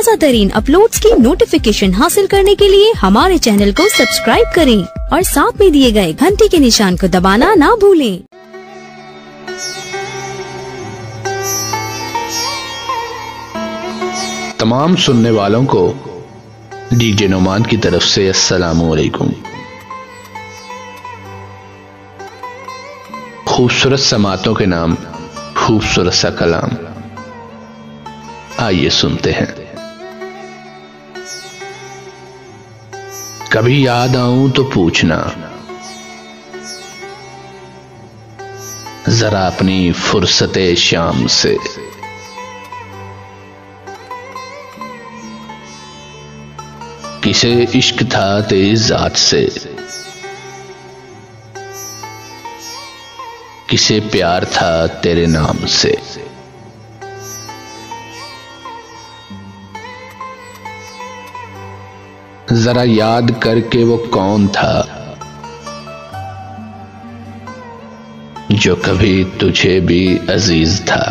ताज़ा तरीन अपलोड्स की नोटिफिकेशन हासिल करने के लिए हमारे चैनल को सब्सक्राइब करें और साथ में दिए गए घंटी के निशान को दबाना ना भूलें। तमाम सुनने वालों को डीजे नुमान की तरफ से अस्सलामु अलैकुम। खूबसूरत समातों के नाम, खूबसूरत सा कलाम, आइए सुनते हैं। कभी याद आऊं तो पूछना, जरा अपनी फुर्सते शाम से। किसे इश्क था तेरी जात से, किसे प्यार था तेरे नाम से। जरा याद करके वो कौन था जो कभी तुझे भी अजीज था।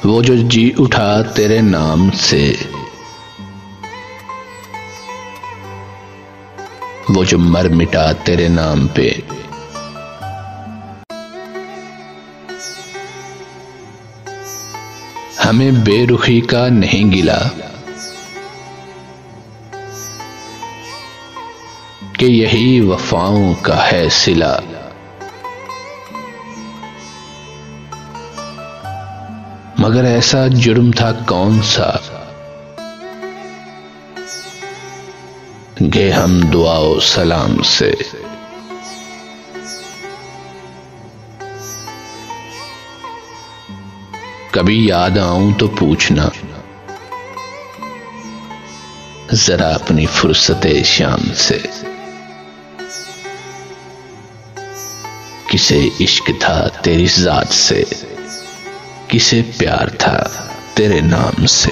वो जो जी उठा तेरे नाम से, वो जो मर मिटा तेरे नाम पे। हमें बेरुखी का नहीं गिला कि यही वफाओं का है सिला। मगर ऐसा जुर्म था कौन सा, गए हम दुआओ सलाम से। कभी याद आऊं तो पूछना, जरा अपनी फुर्सते शाम से। किसे इश्क था तेरी जात से, किसे प्यार था तेरे नाम से।